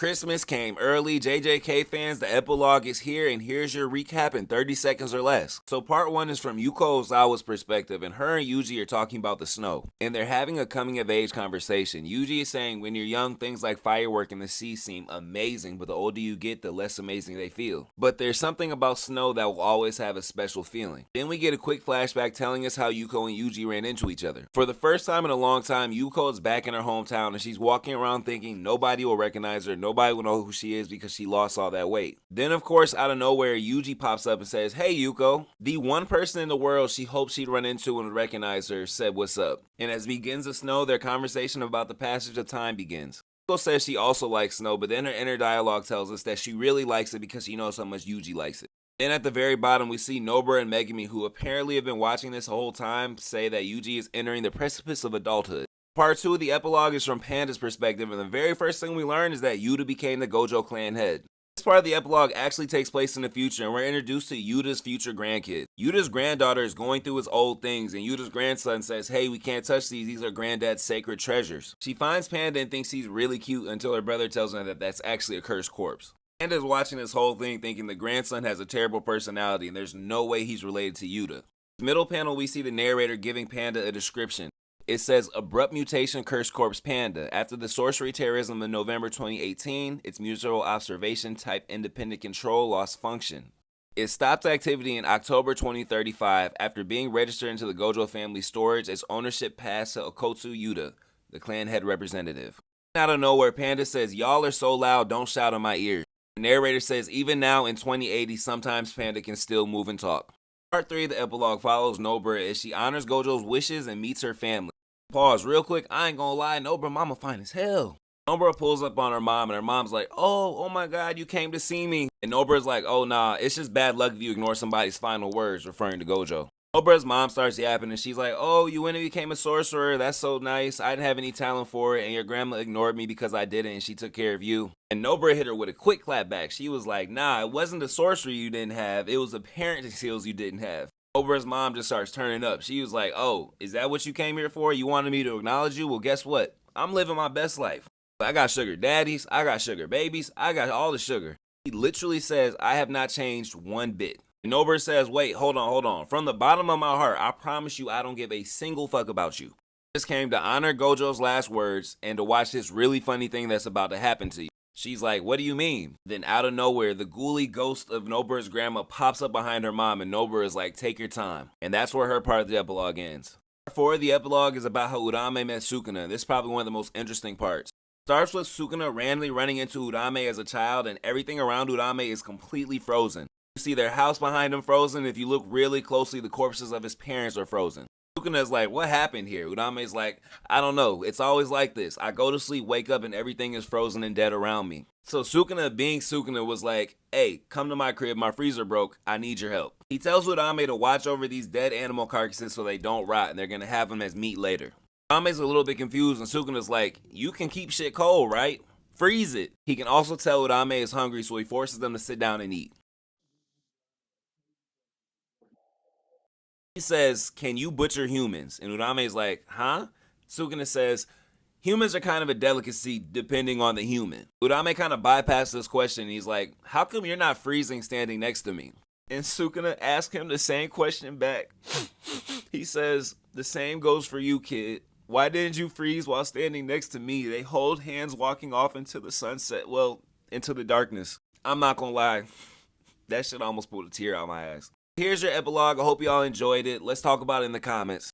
Christmas came early. JJK fans, the epilogue is here, and here's your recap in 30 seconds or less. So part 1 is from Yuko Ozawa's perspective, and her and Yuji are talking about the snow. And they're having a coming of age conversation. Yuji is saying when you're young, things like firework in the sea seem amazing, but the older you get, the less amazing they feel. But there's something about snow that will always have a special feeling. Then we get a quick flashback telling us how Yuko and Yuji ran into each other. For the first time in a long time, Yuko is back in her hometown, and she's walking around thinking nobody will recognize her, nobody will know who she is because she lost all that weight. Then of course, out of nowhere, Yuji pops up and says, "Hey Yuko." The one person in the world she hoped she'd run into and would recognize her said, "What's up?" And as it begins to snow, their conversation about the passage of time begins. Yuko says she also likes snow, but then her inner dialogue tells us that she really likes it because she knows how much Yuji likes it. Then at the very bottom, we see Nobara and Megumi, who apparently have been watching this whole time, say that Yuji is entering the precipice of adulthood. Part 2 of the epilogue is from Panda's perspective, and the very first thing we learn is that Yuta became the Gojo clan head. This part of the epilogue actually takes place in the future, and we're introduced to Yuta's future grandkid. Yuta's granddaughter is going through his old things, and Yuta's grandson says, "Hey, we can't touch these are granddad's sacred treasures." She finds Panda and thinks he's really cute until her brother tells her that that's actually a cursed corpse. Panda's watching this whole thing thinking the grandson has a terrible personality, and there's no way he's related to Yuta. The middle panel, we see the narrator giving Panda a description. It says, "Abrupt mutation, cursed corpse panda. After the sorcery terrorism in November 2018, its mutual observation type independent control lost function. It stopped activity in October 2035 after being registered into the Gojo family storage. Its ownership passed to Okotsu Yuta, the clan head representative." Out of nowhere, Panda says, "Y'all are so loud, don't shout in my ears." The narrator says, even now in 2080, sometimes Panda can still move and talk. Part 3 of the epilogue follows Nobara as she honors Gojo's wishes and meets her family. Pause real quick, I ain't gonna lie, Nobara mama fine as hell. Nobara pulls up on her mom, and her mom's like, oh my god, you came to see me. And Nobara's like, "Oh nah, it's just bad luck if you ignore somebody's final words," referring to Gojo. Nobara's mom starts yapping, and she's like, "Oh, you went and became a sorcerer, that's so nice. I didn't have any talent for it, and your grandma ignored me because I didn't, and she took care of you." And Nobara hit her with a quick clap back. She was like, "Nah, it wasn't the sorcery you didn't have, it was the parenting skills you didn't have." Nobara's mom just starts turning up. She was like, "Oh, is that what you came here for? You wanted me to acknowledge you? Well, guess what? I'm living my best life. I got sugar daddies, I got sugar babies, I got all the sugar." He literally says, "I have not changed one bit." And Nobara says, "Wait, hold on. From the bottom of my heart, I promise you I don't give a single fuck about you. I just came to honor Gojo's last words and to watch this really funny thing that's about to happen to you." She's like, "What do you mean?" Then out of nowhere, the ghouly ghost of Nobara's grandma pops up behind her mom, and Nobara is like, "Take your time." And that's where her part of the epilogue ends. Part 4 of the epilogue is about how Uraume met Sukuna. This is probably one of the most interesting parts. Starts with Sukuna randomly running into Uraume as a child, and everything around Uraume is completely frozen. You see their house behind him frozen. If you look really closely, the corpses of his parents are frozen. Sukuna's like, "What happened here?" Uraume's like, "I don't know. It's always like this. I go to sleep, wake up, and everything is frozen and dead around me." So Sukuna, being Sukuna, was like, "Hey, come to my crib. My freezer broke. I need your help." He tells Uraume to watch over these dead animal carcasses so they don't rot, and they're going to have them as meat later. Uraume's a little bit confused, and Sukuna's like, "You can keep shit cold, right? Freeze it." He can also tell Uraume is hungry, so he forces them to sit down and eat. He says, "Can you butcher humans?" And Uraume's like, "Huh?" Sukuna says, "Humans are kind of a delicacy depending on the human." Uraume kind of bypasses this question, and he's like, "How come you're not freezing standing next to me?" And Sukuna asks him the same question back. He says, "The same goes for you, kid. Why didn't you freeze while standing next to me?" They hold hands walking off into the sunset, well, into the darkness. I'm not gonna lie, that shit almost pulled a tear out my eyes. Here's your epilogue. I hope y'all enjoyed it. Let's talk about it in the comments.